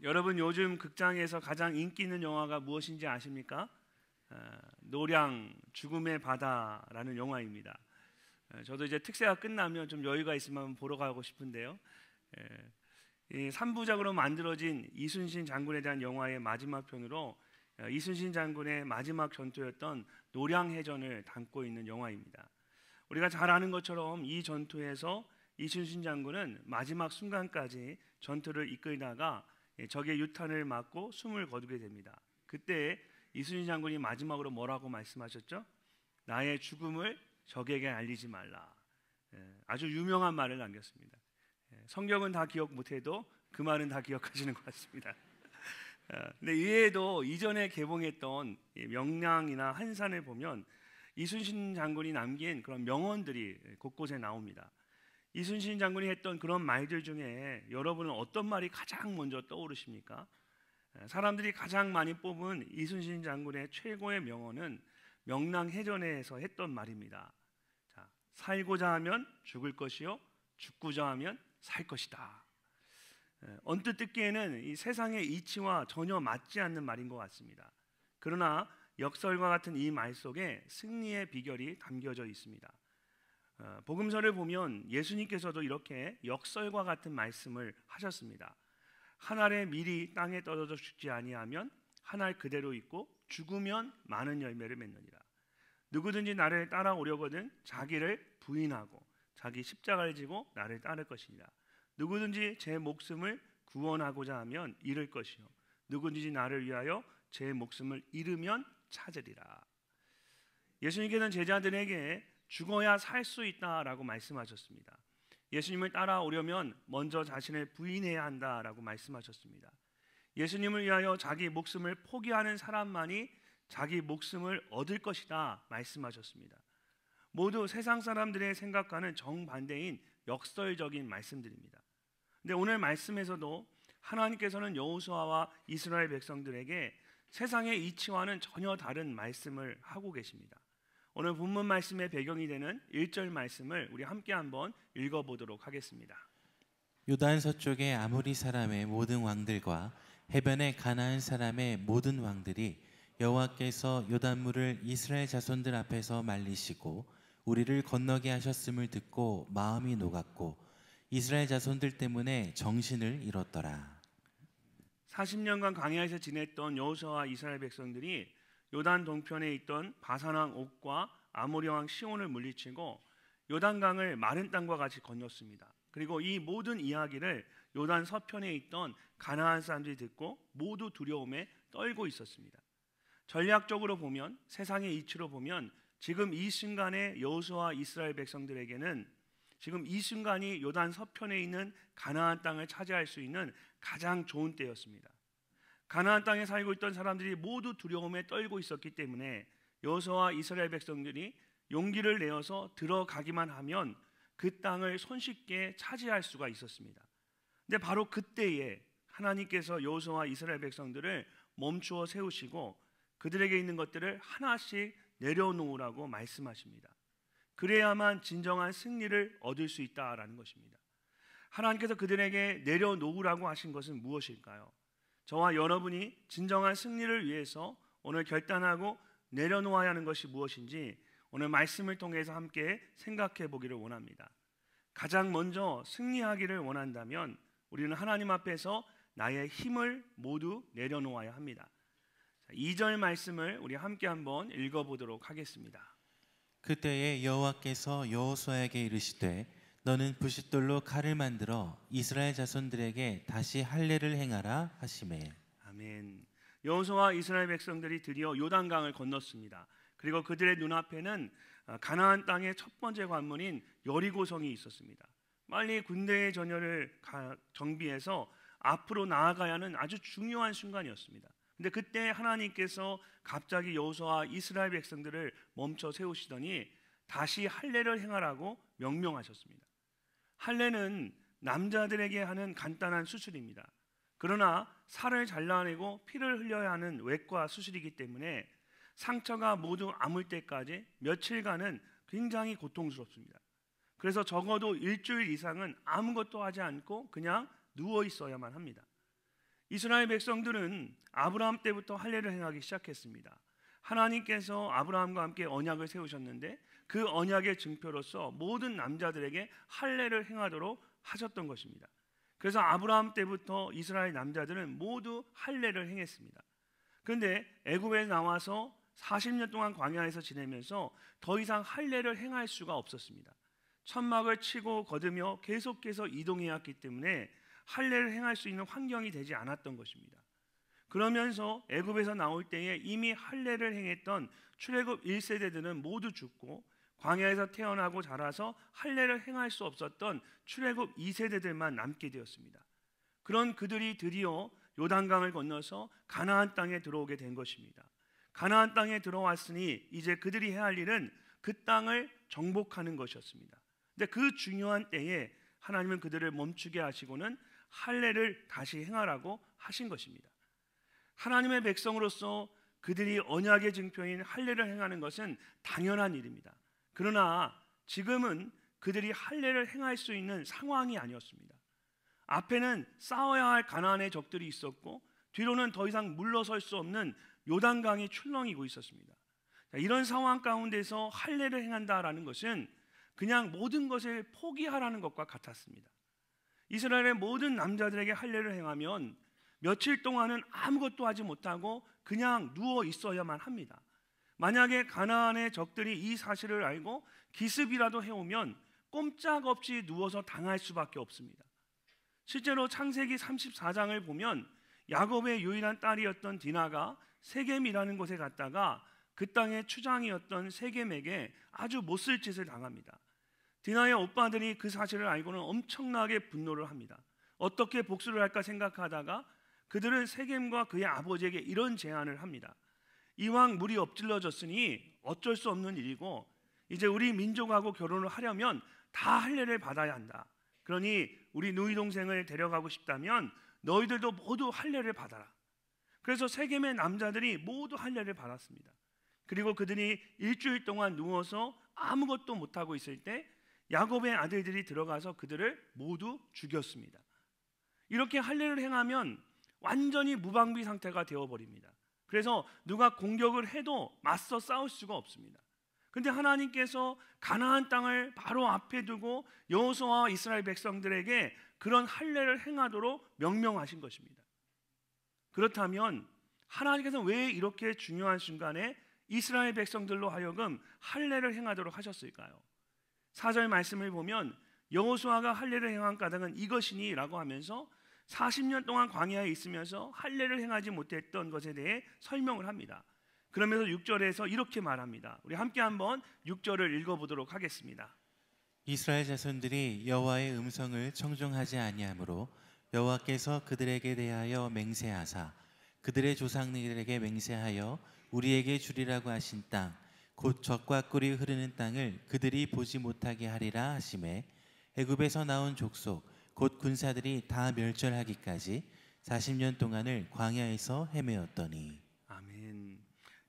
여러분 요즘 극장에서 가장 인기 있는 영화가 무엇인지 아십니까? 노량 죽음의 바다라는 영화입니다. 저도 이제 특세가 끝나면 좀 여유가 있으면 보러 가고 싶은데요. 이 3부작으로 만들어진 이순신 장군에 대한 영화의 마지막 편으로 이순신 장군의 마지막 전투였던 노량해전을 담고 있는 영화입니다. 우리가 잘 아는 것처럼 이 전투에서 이순신 장군은 마지막 순간까지 전투를 이끌다가 적의 유탄을 맞고 숨을 거두게 됩니다. 그때 이순신 장군이 마지막으로 뭐라고 말씀하셨죠? 나의 죽음을 적에게 알리지 말라. 아주 유명한 말을 남겼습니다. 성경은 다 기억 못해도 그 말은 다 기억하시는 것 같습니다. 근데 이외에도 이전에 개봉했던 명량이나 한산을 보면 이순신 장군이 남긴 그런 명언들이 곳곳에 나옵니다. 이순신 장군이 했던 그런 말들 중에 여러분은 어떤 말이 가장 먼저 떠오르십니까? 사람들이 가장 많이 뽑은 이순신 장군의 최고의 명언은 명량해전에서 했던 말입니다. 자, 살고자 하면 죽을 것이요 죽고자 하면 살 것이다. 언뜻 듣기에는 이 세상의 이치와 전혀 맞지 않는 말인 것 같습니다. 그러나 역설과 같은 이 말 속에 승리의 비결이 담겨져 있습니다. 복음서를 보면 예수님께서도 이렇게 역설과 같은 말씀을 하셨습니다. 한 알의 밀이 땅에 떨어져 죽지 아니하면 한 알 그대로 있고 죽으면 많은 열매를 맺느니라. 누구든지 나를 따라오려거든 자기를 부인하고 자기 십자가를 지고 나를 따를 것이니라. 누구든지 제 목숨을 구원하고자 하면 잃을 것이요 누구든지 나를 위하여 제 목숨을 잃으면 찾으리라. 예수님께서는 제자들에게 죽어야 살 수 있다라고 말씀하셨습니다. 예수님을 따라오려면 먼저 자신을 부인해야 한다라고 말씀하셨습니다. 예수님을 위하여 자기 목숨을 포기하는 사람만이 자기 목숨을 얻을 것이다 말씀하셨습니다. 모두 세상 사람들의 생각과는 정반대인 역설적인 말씀들입니다. 근데 오늘 말씀에서도 하나님께서는 여호수아와 이스라엘 백성들에게 세상의 이치와는 전혀 다른 말씀을 하고 계십니다. 오늘 본문 말씀의 배경이 되는 1절 말씀을 우리 함께 한번 읽어보도록 하겠습니다. 요단 서쪽의 아모리 사람의 모든 왕들과 해변의 가나안 사람의 모든 왕들이 여호와께서 요단물을 이스라엘 자손들 앞에서 말리시고 우리를 건너게 하셨음을 듣고 마음이 녹았고 이스라엘 자손들 때문에 정신을 잃었더라. 40년간 광야에서 지냈던 여호수아와 이스라엘 백성들이 요단 동편에 있던 바산 왕 옥과 아모리 왕 시온을 물리치고 요단강을 마른 땅과 같이 건넜습니다. 그리고 이 모든 이야기를 요단 서편에 있던 가나안 사람들이 듣고 모두 두려움에 떨고 있었습니다. 전략적으로 보면, 세상의 이치로 보면 지금 이 순간에 여호수아와 이스라엘 백성들에게는 지금 이 순간이 요단 서편에 있는 가나안 땅을 차지할 수 있는 가장 좋은 때였습니다. 가나안 땅에 살고 있던 사람들이 모두 두려움에 떨고 있었기 때문에 여호수아와 이스라엘 백성들이 용기를 내어서 들어가기만 하면 그 땅을 손쉽게 차지할 수가 있었습니다. 근데 바로 그때에 하나님께서 여호수아와 이스라엘 백성들을 멈추어 세우시고 그들에게 있는 것들을 하나씩 내려놓으라고 말씀하십니다. 그래야만 진정한 승리를 얻을 수 있다라는 것입니다. 하나님께서 그들에게 내려놓으라고 하신 것은 무엇일까요? 저와 여러분이 진정한 승리를 위해서 오늘 결단하고 내려놓아야 하는 것이 무엇인지 오늘 말씀을 통해서 함께 생각해 보기를 원합니다. 가장 먼저 승리하기를 원한다면 우리는 하나님 앞에서 나의 힘을 모두 내려놓아야 합니다. 2절 말씀을 우리 함께 한번 읽어보도록 하겠습니다. 그때에 여호와께서 여호수아에게 이르시되 너는 부싯돌로 칼을 만들어 이스라엘 자손들에게 다시 할례를 행하라 하시매. 아멘. 여호수아와 이스라엘 백성들이 드디어 요단강을 건넜습니다. 그리고 그들의 눈앞에는 가나안 땅의 첫 번째 관문인 여리고성이 있었습니다. 빨리 군대의 전열을 정비해서 앞으로 나아가야 하는 아주 중요한 순간이었습니다. 근데 그때 하나님께서 갑자기 여호수아와 이스라엘 백성들을 멈춰 세우시더니 다시 할례를 행하라고 명령하셨습니다. 할례는 남자들에게 하는 간단한 수술입니다. 그러나 살을 잘라내고 피를 흘려야 하는 외과 수술이기 때문에 상처가 모두 아물 때까지 며칠간은 굉장히 고통스럽습니다. 그래서 적어도 일주일 이상은 아무것도 하지 않고 그냥 누워 있어야만 합니다. 이스라엘 백성들은 아브라함 때부터 할례를 행하기 시작했습니다. 하나님께서 아브라함과 함께 언약을 세우셨는데 그 언약의 증표로서 모든 남자들에게 할례를 행하도록 하셨던 것입니다. 그래서 아브라함 때부터 이스라엘 남자들은 모두 할례를 행했습니다. 그런데 애굽에 나와서 40년 동안 광야에서 지내면서 더 이상 할례를 행할 수가 없었습니다. 천막을 치고 거두며 계속해서 이동해야 했기 때문에 할례를 행할 수 있는 환경이 되지 않았던 것입니다. 그러면서 애굽에서 나올 때에 이미 할례를 행했던 출애굽 1세대들은 모두 죽고 광야에서 태어나고 자라서 할례를 행할 수 없었던 출애굽 2세대들만 남게 되었습니다. 그런 그들이 드디어 요단강을 건너서 가나안 땅에 들어오게 된 것입니다. 가나안 땅에 들어왔으니 이제 그들이 해야 할 일은 그 땅을 정복하는 것이었습니다. 근데 그 중요한 때에 하나님은 그들을 멈추게 하시고는 할례를 다시 행하라고 하신 것입니다. 하나님의 백성으로서 그들이 언약의 증표인 할례를 행하는 것은 당연한 일입니다. 그러나 지금은 그들이 할례를 행할 수 있는 상황이 아니었습니다. 앞에는 싸워야 할 가나안의 적들이 있었고 뒤로는 더 이상 물러설 수 없는 요단강이 출렁이고 있었습니다. 이런 상황 가운데서 할례를 행한다라는 것은 그냥 모든 것을 포기하라는 것과 같았습니다. 이스라엘의 모든 남자들에게 할례를 행하면 며칠 동안은 아무것도 하지 못하고 그냥 누워 있어야만 합니다. 만약에 가나안의 적들이 이 사실을 알고 기습이라도 해오면 꼼짝없이 누워서 당할 수밖에 없습니다. 실제로 창세기 34장을 보면 야곱의 유일한 딸이었던 디나가 세겜이라는 곳에 갔다가 그 땅의 추장이었던 세겜에게 아주 못쓸 짓을 당합니다. 디나의 오빠들이 그 사실을 알고는 엄청나게 분노를 합니다. 어떻게 복수를 할까 생각하다가 그들은 세겜과 그의 아버지에게 이런 제안을 합니다. 이왕 물이 엎질러졌으니 어쩔 수 없는 일이고 이제 우리 민족하고 결혼을 하려면 다 할례를 받아야 한다. 그러니 우리 누이 동생을 데려가고 싶다면 너희들도 모두 할례를 받아라. 그래서 세겜의 남자들이 모두 할례를 받았습니다. 그리고 그들이 일주일 동안 누워서 아무것도 못하고 있을 때 야곱의 아들들이 들어가서 그들을 모두 죽였습니다. 이렇게 할례를 행하면 완전히 무방비 상태가 되어버립니다. 그래서 누가 공격을 해도 맞서 싸울 수가 없습니다. 그런데 하나님께서 가나안 땅을 바로 앞에 두고 여호수아와 이스라엘 백성들에게 그런 할례를 행하도록 명령하신 것입니다. 그렇다면 하나님께서 왜 이렇게 중요한 순간에 이스라엘 백성들로 하여금 할례를 행하도록 하셨을까요? 4절 말씀을 보면 여호수아가 할례를 행한 까닭은 이것이니 라고 하면서 40년 동안 광야에 있으면서 할례를 행하지 못했던 것에 대해 설명을 합니다. 그러면서 6절에서 이렇게 말합니다. 우리 함께 한번 6절을 읽어보도록 하겠습니다. 이스라엘 자손들이 여호와의 음성을 청종하지 아니하므로 여호와께서 그들에게 대하여 맹세하사 그들의 조상들에게 맹세하여 우리에게 주리라고 하신 땅 곧 젖과 꿀이 흐르는 땅을 그들이 보지 못하게 하리라 하시매 애굽에서 나온 족속 곧 군사들이 다 멸절하기까지 40년 동안을 광야에서 헤매었더니. 아멘.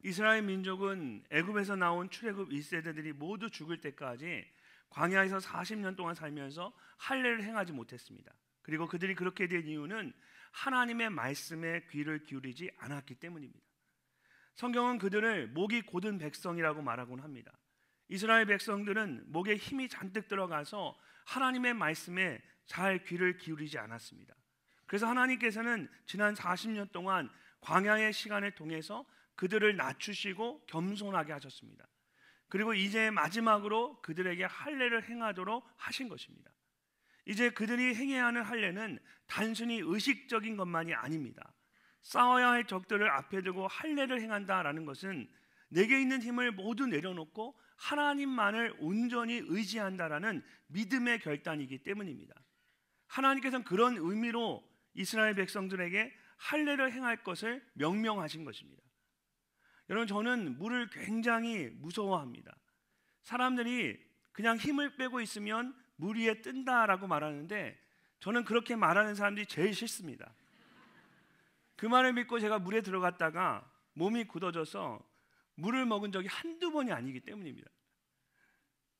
이스라엘 민족은 애굽에서 나온 출애굽 1세대들이 모두 죽을 때까지 광야에서 40년 동안 살면서 할례를 행하지 못했습니다. 그리고 그들이 그렇게 된 이유는 하나님의 말씀에 귀를 기울이지 않았기 때문입니다. 성경은 그들을 목이 곧은 백성이라고 말하곤 합니다. 이스라엘 백성들은 목에 힘이 잔뜩 들어가서 하나님의 말씀에 잘 귀를 기울이지 않았습니다. 그래서 하나님께서는 지난 40년 동안 광야의 시간을 통해서 그들을 낮추시고 겸손하게 하셨습니다. 그리고 이제 마지막으로 그들에게 할례를 행하도록 하신 것입니다. 이제 그들이 행해야 하는 할례는 단순히 의식적인 것만이 아닙니다. 싸워야 할 적들을 앞에 두고 할례를 행한다라는 것은 내게 있는 힘을 모두 내려놓고 하나님만을 온전히 의지한다라는 믿음의 결단이기 때문입니다. 하나님께서는 그런 의미로 이스라엘 백성들에게 할례를 행할 것을 명령하신 것입니다. 여러분, 저는 물을 굉장히 무서워합니다. 사람들이 그냥 힘을 빼고 있으면 물 위에 뜬다라고 말하는데 저는 그렇게 말하는 사람들이 제일 싫습니다. 그 말을 믿고 제가 물에 들어갔다가 몸이 굳어져서 물을 먹은 적이 한두 번이 아니기 때문입니다.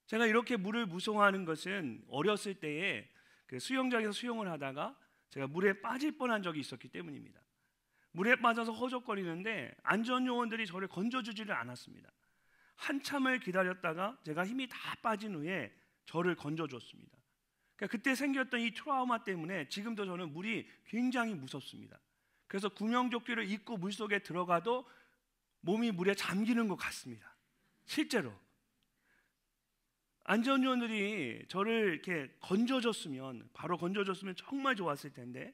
제가 이렇게 물을 무서워하는 것은 어렸을 때에 그 수영장에서 수영을 하다가 제가 물에 빠질 뻔한 적이 있었기 때문입니다. 물에 빠져서 허적거리는데 안전요원들이 저를 건져주지를 않았습니다. 한참을 기다렸다가 제가 힘이 다 빠진 후에 저를 건져줬습니다. 그러니까 그때 생겼던 이 트라우마 때문에 지금도 저는 물이 굉장히 무섭습니다. 그래서 구명조끼를 입고 물속에 들어가도 몸이 물에 잠기는 것 같습니다. 실제로 안전요원들이 저를 이렇게 바로 건져줬으면 정말 좋았을 텐데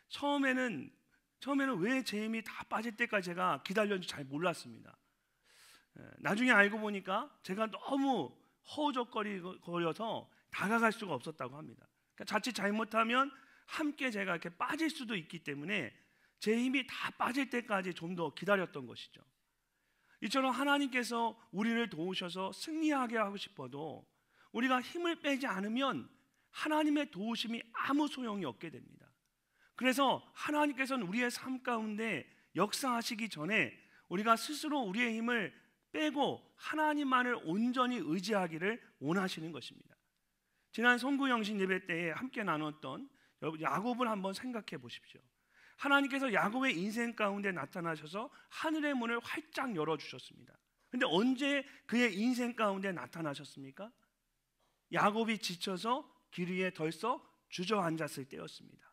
처음에는 왜 제 힘이 다 빠질 때까지 제가 기다렸는지 잘 몰랐습니다. 나중에 알고 보니까 제가 너무 허우적거려서 다가갈 수가 없었다고 합니다. 그러니까 자칫 잘못하면 함께 제가 이렇게 빠질 수도 있기 때문에 제 힘이 다 빠질 때까지 좀 더 기다렸던 것이죠. 이처럼 하나님께서 우리를 도우셔서 승리하게 하고 싶어도 우리가 힘을 빼지 않으면 하나님의 도우심이 아무 소용이 없게 됩니다. 그래서 하나님께서는 우리의 삶 가운데 역사하시기 전에 우리가 스스로 우리의 힘을 빼고 하나님만을 온전히 의지하기를 원하시는 것입니다. 지난 송구영신 예배 때에 함께 나눴던 야곱을 한번 생각해 보십시오. 하나님께서 야곱의 인생 가운데 나타나셔서 하늘의 문을 활짝 열어주셨습니다. 그런데 언제 그의 인생 가운데 나타나셨습니까? 야곱이 지쳐서 길 위에 덜썩 주저앉았을 때였습니다.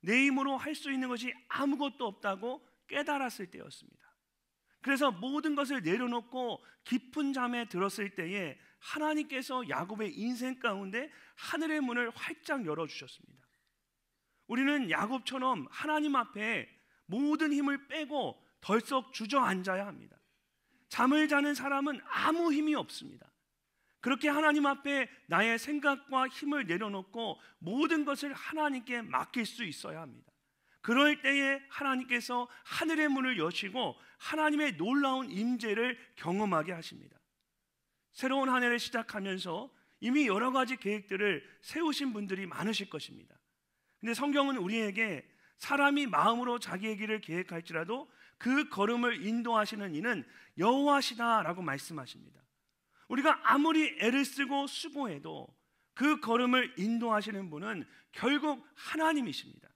내 힘으로 할 수 있는 것이 아무것도 없다고 깨달았을 때였습니다. 그래서 모든 것을 내려놓고 깊은 잠에 들었을 때에 하나님께서 야곱의 인생 가운데 하늘의 문을 활짝 열어주셨습니다. 우리는 야곱처럼 하나님 앞에 모든 힘을 빼고 덜썩 주저앉아야 합니다. 잠을 자는 사람은 아무 힘이 없습니다. 그렇게 하나님 앞에 나의 생각과 힘을 내려놓고 모든 것을 하나님께 맡길 수 있어야 합니다. 그럴 때에 하나님께서 하늘의 문을 여시고 하나님의 놀라운 임재를 경험하게 하십니다. 새로운 한 해를 시작하면서 이미 여러 가지 계획들을 세우신 분들이 많으실 것입니다. 근데 성경은 우리에게 사람이 마음으로 자기의 길을 계획할지라도 그 걸음을 인도하시는 이는 여호와시다라고 말씀하십니다. 우리가 아무리 애를 쓰고 수고해도 그 걸음을 인도하시는 분은 결국 하나님이십니다.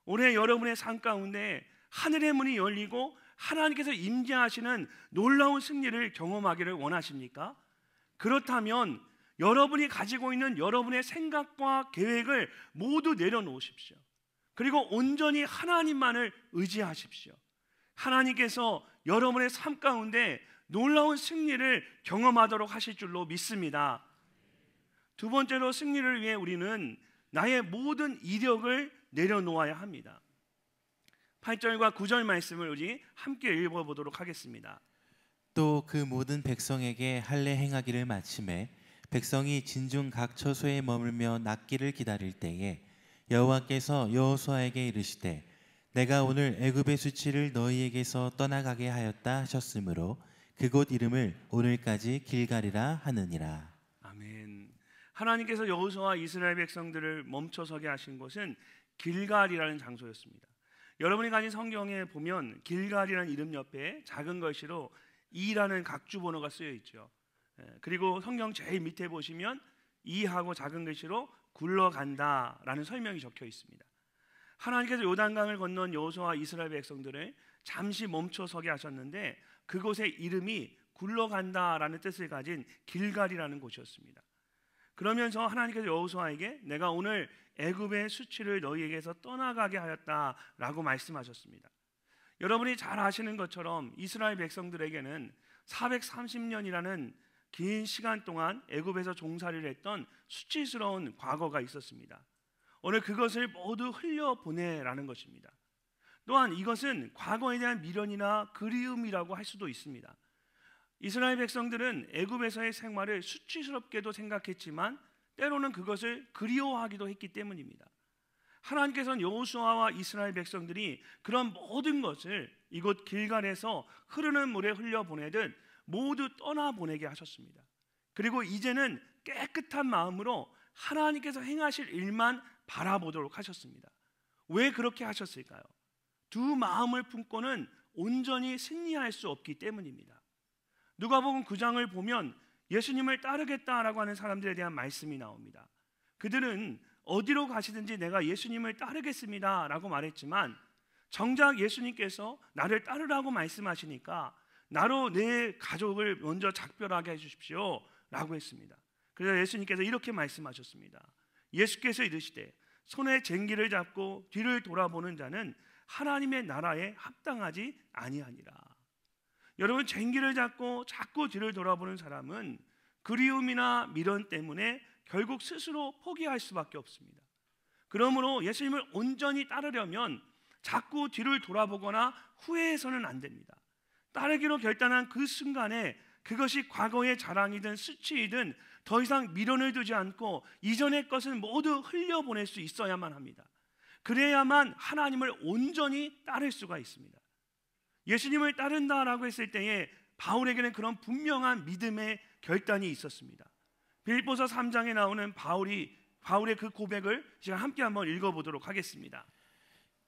올해 여러분의 삶 가운데 하늘의 문이 열리고 하나님께서 임재하시는 놀라운 승리를 경험하기를 원하십니까? 그렇다면 여러분이 가지고 있는 여러분의 생각과 계획을 모두 내려놓으십시오. 그리고 온전히 하나님만을 의지하십시오. 하나님께서 여러분의 삶 가운데 놀라운 승리를 경험하도록 하실 줄로 믿습니다. 두 번째로 승리를 위해 우리는 나의 모든 이력을 내려놓아야 합니다. 8절과 9절 말씀을 우리 함께 읽어보도록 하겠습니다. 또 그 모든 백성에게 할례 행하기를 마침에 백성이 진중 각 처소에 머물며 낫기를 기다릴 때에 여호와께서 여호수아에게 이르시되 내가 오늘 애굽의 수치를 너희에게서 떠나가게 하였다 하셨으므로 그곳 이름을 오늘까지 길갈이라 하느니라. 아멘. 하나님께서 여호수아와 이스라엘 백성들을 멈춰서게 하신 곳은 길갈이라는 장소였습니다. 여러분이 가진 성경에 보면 길갈이라는 이름 옆에 작은 글씨로 2라는 각주 번호가 쓰여 있죠. 그리고 성경 제일 밑에 보시면 2하고 작은 글씨로 굴러간다라는 설명이 적혀 있습니다. 하나님께서 요단강을 건넌 여호수아와 이스라엘 백성들을 잠시 멈춰서게 하셨는데 그곳의 이름이 굴러간다라는 뜻을 가진 길갈이라는 곳이었습니다. 그러면서 하나님께서 여호수아에게 내가 오늘 애굽의 수치를 너희에게서 떠나가게 하였다라고 말씀하셨습니다. 여러분이 잘 아시는 것처럼 이스라엘 백성들에게는 430년이라는 긴 시간 동안 애굽에서 종살이를 했던 수치스러운 과거가 있었습니다. 오늘 그것을 모두 흘려보내라는 것입니다. 또한 이것은 과거에 대한 미련이나 그리움이라고 할 수도 있습니다. 이스라엘 백성들은 애굽에서의 생활을 수치스럽게도 생각했지만 때로는 그것을 그리워하기도 했기 때문입니다. 하나님께서는 여호수아와 이스라엘 백성들이 그런 모든 것을 이곳 길갈에서 흐르는 물에 흘려보내듯 모두 떠나보내게 하셨습니다. 그리고 이제는 깨끗한 마음으로 하나님께서 행하실 일만 바라보도록 하셨습니다. 왜 그렇게 하셨을까요? 두 마음을 품고는 온전히 승리할 수 없기 때문입니다. 누가복음 9장을 보면 예수님을 따르겠다라고 하는 사람들에 대한 말씀이 나옵니다. 그들은 어디로 가시든지 내가 예수님을 따르겠습니다 라고 말했지만 정작 예수님께서 나를 따르라고 말씀하시니까 나로 내 가족을 먼저 작별하게 해주십시오 라고 했습니다. 그래서 예수님께서 이렇게 말씀하셨습니다. 예수께서 이르시되 손에 쟁기를 잡고 뒤를 돌아보는 자는 하나님의 나라에 합당하지 아니하니라. 여러분, 쟁기를 잡고 자꾸 뒤를 돌아보는 사람은 그리움이나 미련 때문에 결국 스스로 포기할 수밖에 없습니다. 그러므로 예수님을 온전히 따르려면 자꾸 뒤를 돌아보거나 후회해서는 안 됩니다. 따르기로 결단한 그 순간에 그것이 과거의 자랑이든 수치이든 더 이상 미련을 두지 않고 이전의 것은 모두 흘려보낼 수 있어야만 합니다. 그래야만 하나님을 온전히 따를 수가 있습니다. 예수님을 따른다라고 했을 때에 바울에게는 그런 분명한 믿음의 결단이 있었습니다. 빌립보서 3장에 나오는 바울의 그 고백을 제가 함께 한번 읽어보도록 하겠습니다.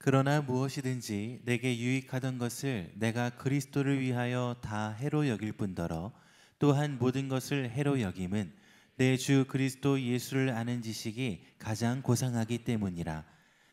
그러나 무엇이든지 내게 유익하던 것을 내가 그리스도를 위하여 다 해로 여길 뿐더러 또한 모든 것을 해로 여김은 내 주 그리스도 예수를 아는 지식이 가장 고상하기 때문이라.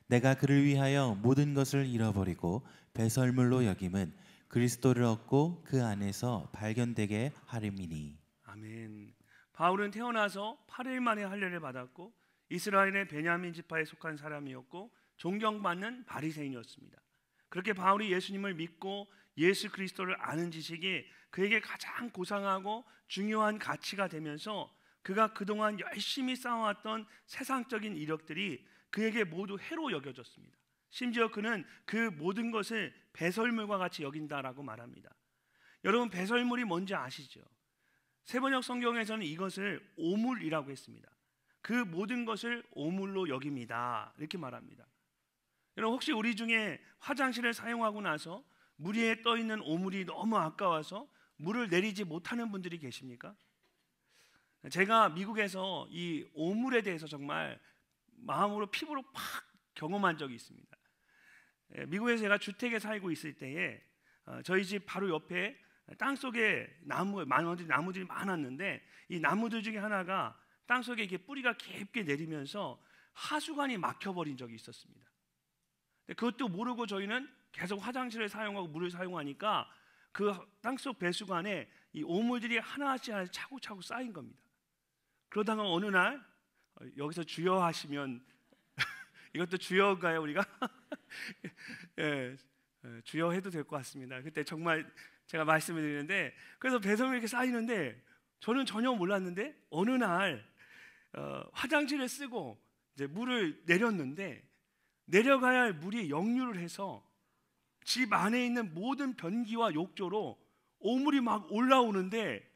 내가 그를 위하여 모든 것을 잃어버리고 배설물로 여김은 그리스도를 얻고 그 안에서 발견되게 하림이니. 아멘. 바울은 태어나서 8일 만에 할례를 받았고 이스라엘의 베냐민 지파에 속한 사람이었고 존경받는 바리새인이었습니다. 그렇게 바울이 예수님을 믿고 예수 그리스도를 아는 지식이 그에게 가장 고상하고 중요한 가치가 되면서 그가 그동안 열심히 쌓아왔던 세상적인 이력들이 그에게 모두 해로 여겨졌습니다. 심지어 그는 그 모든 것을 배설물과 같이 여긴다라고 말합니다. 여러분, 배설물이 뭔지 아시죠? 세번역 성경에서는 이것을 오물이라고 했습니다. 그 모든 것을 오물로 여깁니다 이렇게 말합니다. 여러분, 혹시 우리 중에 화장실을 사용하고 나서 물 위에 떠 있는 오물이 너무 아까워서 물을 내리지 못하는 분들이 계십니까? 제가 미국에서 이 오물에 대해서 정말 마음으로 피부로 팍 경험한 적이 있습니다. 미국에서 제가 주택에 살고 있을 때에 저희 집 바로 옆에 땅속에 나무들이 많았는데 이 나무들 중에 하나가 땅속에 이렇게 뿌리가 깊게 내리면서 하수관이 막혀버린 적이 있었습니다. 그것도 모르고 저희는 계속 화장실을 사용하고 물을 사용하니까 그 땅속 배수관에 이 오물들이 하나씩 차곡차곡 쌓인 겁니다. 그러다가 어느 날 여기서 주여 하시면 이것도 주여인가요 우리가? 예, 주여 해도 될 것 같습니다. 그때 정말 제가 말씀을 드리는데 그래서 배설물이 이렇게 쌓이는데 저는 전혀 몰랐는데 어느 날 화장실을 쓰고 이제 물을 내렸는데 내려가야 할 물이 역류를 해서 집 안에 있는 모든 변기와 욕조로 오물이 막 올라오는데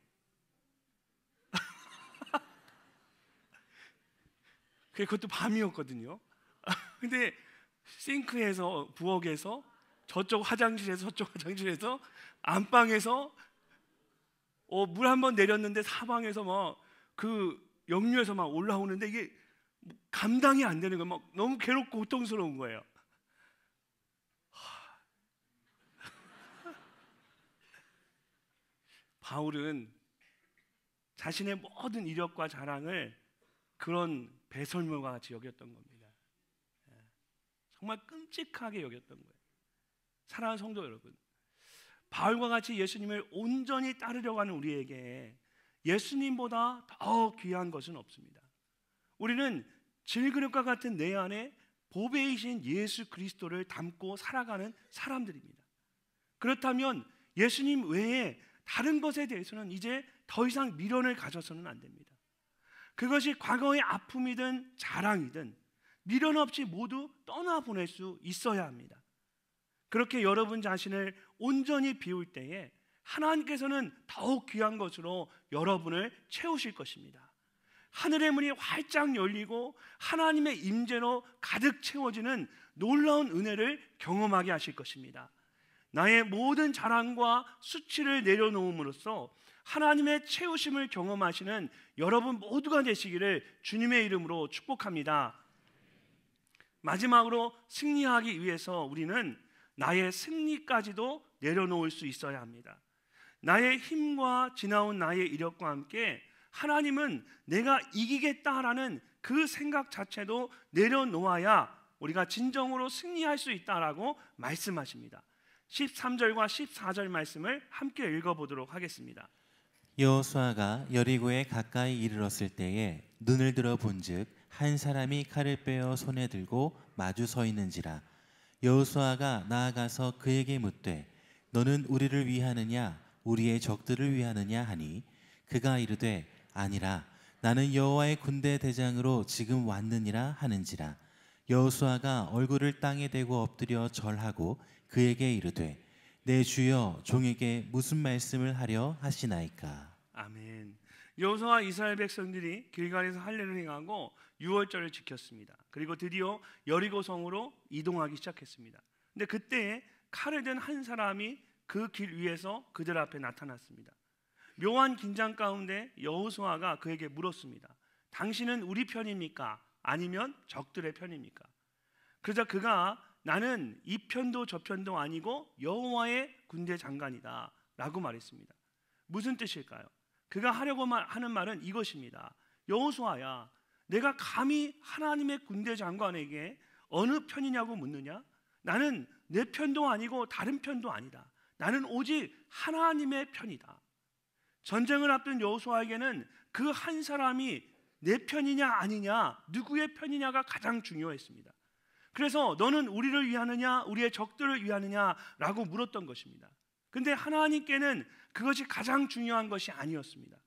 그것도 밤이었거든요. 근데 싱크에서 부엌에서 저쪽 화장실에서 저쪽 화장실에서 안방에서 물 한번 내렸는데 사방에서 막 그 역류에서 막 올라오는데 이게 감당이 안 되는 거예요. 막 너무 괴롭고 고통스러운 거예요. 바울은 자신의 모든 이력과 자랑을 그런 배설물과 같이 여겼던 겁니다. 정말 끔찍하게 여겼던 거예요. 사랑하는 성도 여러분, 바울과 같이 예수님을 온전히 따르려고 하는 우리에게 예수님보다 더 귀한 것은 없습니다. 우리는 질그릇과 같은 내 안에 보배이신 예수 그리스도를 담고 살아가는 사람들입니다. 그렇다면 예수님 외에 다른 것에 대해서는 이제 더 이상 미련을 가져서는 안 됩니다. 그것이 과거의 아픔이든 자랑이든 미련 없이 모두 떠나보낼 수 있어야 합니다. 그렇게 여러분 자신을 온전히 비울 때에 하나님께서는 더욱 귀한 것으로 여러분을 채우실 것입니다. 하늘의 문이 활짝 열리고 하나님의 임재로 가득 채워지는 놀라운 은혜를 경험하게 하실 것입니다. 나의 모든 자랑과 수치를 내려놓음으로써 하나님의 채우심을 경험하시는 여러분 모두가 되시기를 주님의 이름으로 축복합니다. 마지막으로 승리하기 위해서 우리는 나의 승리까지도 내려놓을 수 있어야 합니다. 나의 힘과 지나온 나의 이력과 함께 하나님은 내가 이기겠다라는 그 생각 자체도 내려놓아야 우리가 진정으로 승리할 수 있다라고 말씀하십니다. 13절과 14절 말씀을 함께 읽어보도록 하겠습니다. 여호수아가 여리고에 가까이 이르렀을 때에 눈을 들어 본즉 한 사람이 칼을 빼어 손에 들고 마주 서 있는지라. 여호수아가 나아가서 그에게 묻되 너는 우리를 위하느냐 우리의 적들을 위하느냐 하니 그가 이르되 아니라 나는 여호와의 군대 대장으로 지금 왔느니라 하는지라. 여호수아가 얼굴을 땅에 대고 엎드려 절하고 그에게 이르되 내 주여 종에게 무슨 말씀을 하려 하시나이까. 아멘. 여호수아와 이스라엘 백성들이 길갈에서 할례를 행하고 유월절을 지켰습니다. 그리고 드디어 여리고 성으로 이동하기 시작했습니다. 근데 그때 칼을 든 한 사람이 그 길 위에서 그들 앞에 나타났습니다. 묘한 긴장 가운데 여호수아가 그에게 물었습니다. 당신은 우리 편입니까? 아니면 적들의 편입니까? 그러자 그가 나는 이 편도 저 편도 아니고 여호와의 군대 장관이다 라고 말했습니다. 무슨 뜻일까요? 그가 하려고 하는 말은 이것입니다. 여호수아야, 내가 감히 하나님의 군대 장관에게 어느 편이냐고 묻느냐? 나는 내 편도 아니고 다른 편도 아니다. 나는 오직 하나님의 편이다. 전쟁을 앞둔 여호수아에게는 그 한 사람이 내 편이냐 아니냐, 누구의 편이냐가 가장 중요했습니다. 그래서 너는 우리를 위하느냐 우리의 적들을 위하느냐라고 물었던 것입니다. 근데 하나님께는 그것이 가장 중요한 것이 아니었습니다.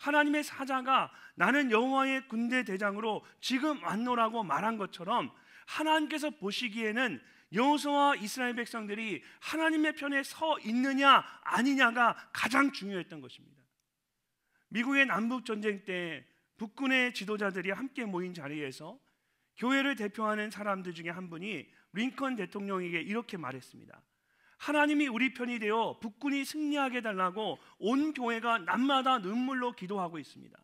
하나님의 사자가 나는 여호와의 군대 대장으로 지금 왔노라고 말한 것처럼 하나님께서 보시기에는 여호수아와 이스라엘 백성들이 하나님의 편에 서 있느냐 아니냐가 가장 중요했던 것입니다. 미국의 남북전쟁 때 북군의 지도자들이 함께 모인 자리에서 교회를 대표하는 사람들 중에 한 분이 링컨 대통령에게 이렇게 말했습니다. 하나님이 우리 편이 되어 북군이 승리하게 해달라고 온 교회가 낮마다 눈물로 기도하고 있습니다.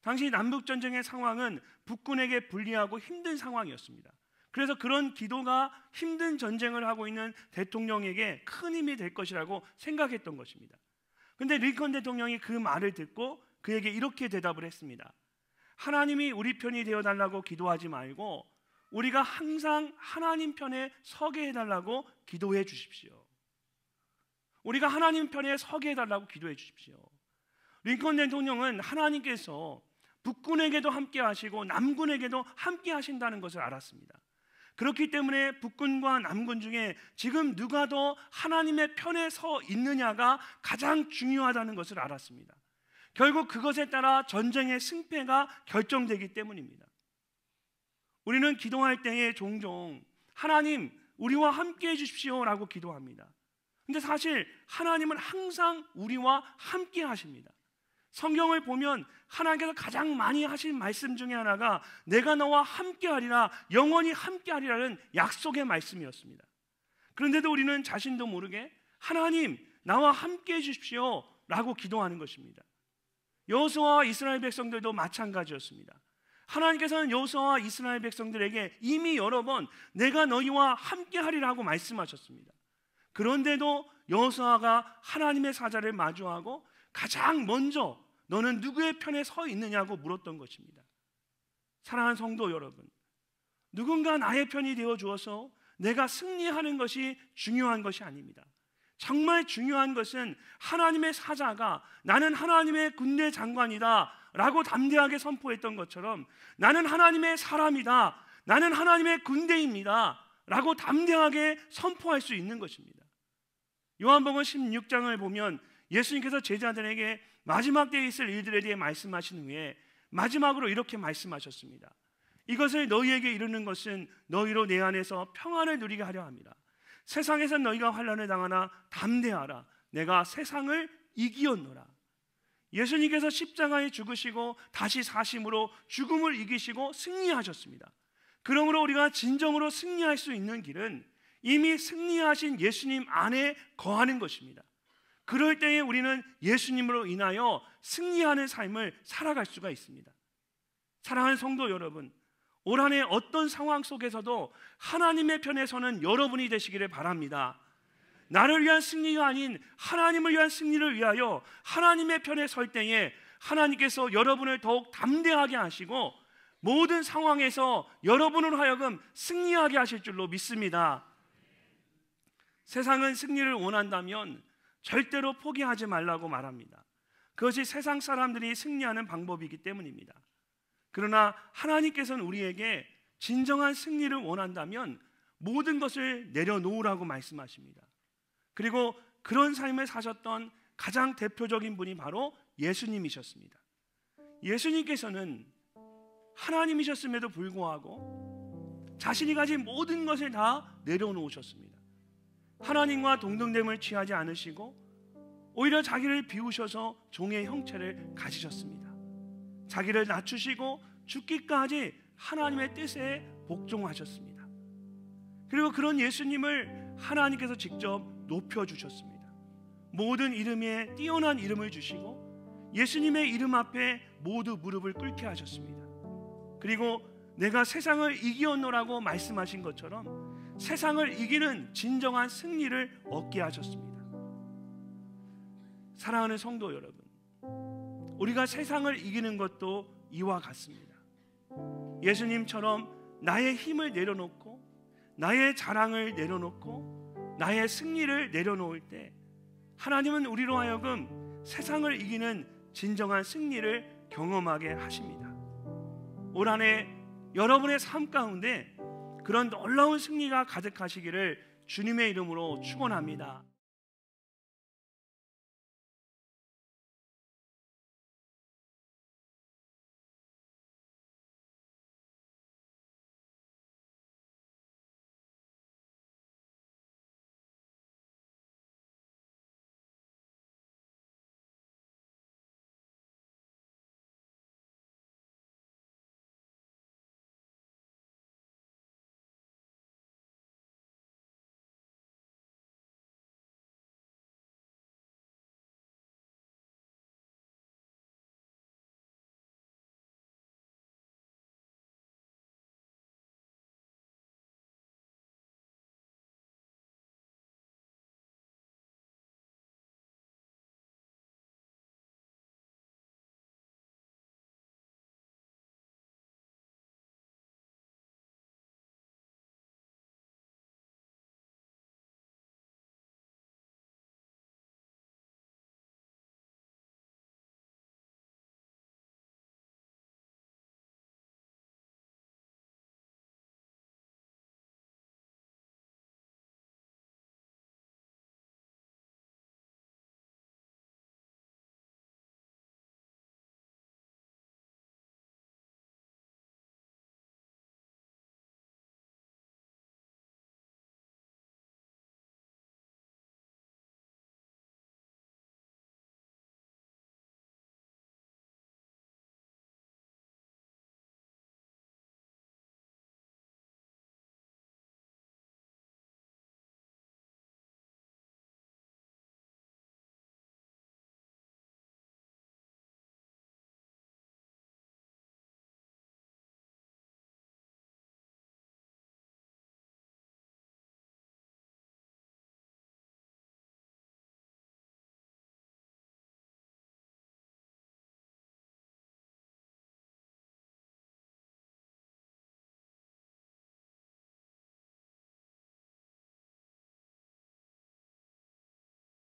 당시 남북전쟁의 상황은 북군에게 불리하고 힘든 상황이었습니다. 그래서 그런 기도가 힘든 전쟁을 하고 있는 대통령에게 큰 힘이 될 것이라고 생각했던 것입니다. 그런데 링컨 대통령이 그 말을 듣고 그에게 이렇게 대답을 했습니다. 하나님이 우리 편이 되어달라고 기도하지 말고 우리가 항상 하나님 편에 서게 해달라고 기도해 주십시오. 우리가 하나님 편에 서게 해달라고 기도해 주십시오. 링컨 대통령은 하나님께서 북군에게도 함께 하시고 남군에게도 함께 하신다는 것을 알았습니다. 그렇기 때문에 북군과 남군 중에 지금 누가 더 하나님의 편에 서 있느냐가 가장 중요하다는 것을 알았습니다. 결국 그것에 따라 전쟁의 승패가 결정되기 때문입니다. 우리는 기도할 때에 종종 하나님 우리와 함께 해주십시오 라고 기도합니다. 근데 사실 하나님은 항상 우리와 함께 하십니다. 성경을 보면 하나님께서 가장 많이 하신 말씀 중에 하나가 내가 너와 함께하리라, 영원히 함께하리라는 약속의 말씀이었습니다. 그런데도 우리는 자신도 모르게 하나님 나와 함께해 주십시오 라고 기도하는 것입니다. 여호수아와 이스라엘 백성들도 마찬가지였습니다. 하나님께서는 여호수아와 이스라엘 백성들에게 이미 여러 번 내가 너희와 함께하리라고 말씀하셨습니다. 그런데도 여호수아가 하나님의 사자를 마주하고 가장 먼저 너는 누구의 편에 서 있느냐고 물었던 것입니다. 사랑하는 성도 여러분, 누군가 나의 편이 되어 주어서 내가 승리하는 것이 중요한 것이 아닙니다. 정말 중요한 것은 하나님의 사자가 나는 하나님의 군대 장관이다 라고 담대하게 선포했던 것처럼 나는 하나님의 사람이다, 나는 하나님의 군대입니다 라고 담대하게 선포할 수 있는 것입니다. 요한복음 16장을 보면 예수님께서 제자들에게 마지막 때에 있을 일들에 대해 말씀하신 후에 마지막으로 이렇게 말씀하셨습니다. 이것을 너희에게 이르는 것은 너희로 내 안에서 평안을 누리게 하려 합니다. 세상에서 너희가 환난을 당하나 담대하라, 내가 세상을 이기었노라. 예수님께서 십자가에 죽으시고 다시 사심으로 죽음을 이기시고 승리하셨습니다. 그러므로 우리가 진정으로 승리할 수 있는 길은 이미 승리하신 예수님 안에 거하는 것입니다. 그럴 때에 우리는 예수님으로 인하여 승리하는 삶을 살아갈 수가 있습니다. 사랑하는 성도 여러분, 올 한 해 어떤 상황 속에서도 하나님의 편에 서는 여러분이 되시기를 바랍니다. 나를 위한 승리가 아닌 하나님을 위한 승리를 위하여 하나님의 편에 설 때에 하나님께서 여러분을 더욱 담대하게 하시고 모든 상황에서 여러분으로 하여금 승리하게 하실 줄로 믿습니다. 세상은 승리를 원한다면 절대로 포기하지 말라고 말합니다. 그것이 세상 사람들이 승리하는 방법이기 때문입니다. 그러나 하나님께서는 우리에게 진정한 승리를 원한다면 모든 것을 내려놓으라고 말씀하십니다. 그리고 그런 삶을 사셨던 가장 대표적인 분이 바로 예수님이셨습니다. 예수님께서는 하나님이셨음에도 불구하고 자신이 가진 모든 것을 다 내려놓으셨습니다. 하나님과 동등됨을 취하지 않으시고 오히려 자기를 비우셔서 종의 형체를 가지셨습니다. 자기를 낮추시고 죽기까지 하나님의 뜻에 복종하셨습니다. 그리고 그런 예수님을 하나님께서 직접 높여주셨습니다. 모든 이름에 뛰어난 이름을 주시고 예수님의 이름 앞에 모두 무릎을 꿇게 하셨습니다. 그리고 내가 세상을 이기었노라고 말씀하신 것처럼 세상을 이기는 진정한 승리를 얻게 하셨습니다. 사랑하는 성도 여러분, 우리가 세상을 이기는 것도 이와 같습니다. 예수님처럼 나의 힘을 내려놓고 나의 자랑을 내려놓고 나의 승리를 내려놓을 때 하나님은 우리로 하여금 세상을 이기는 진정한 승리를 경험하게 하십니다. 올 한 해 여러분의 삶 가운데 그런 놀라운 승리가 가득하시기를 주님의 이름으로 축원합니다.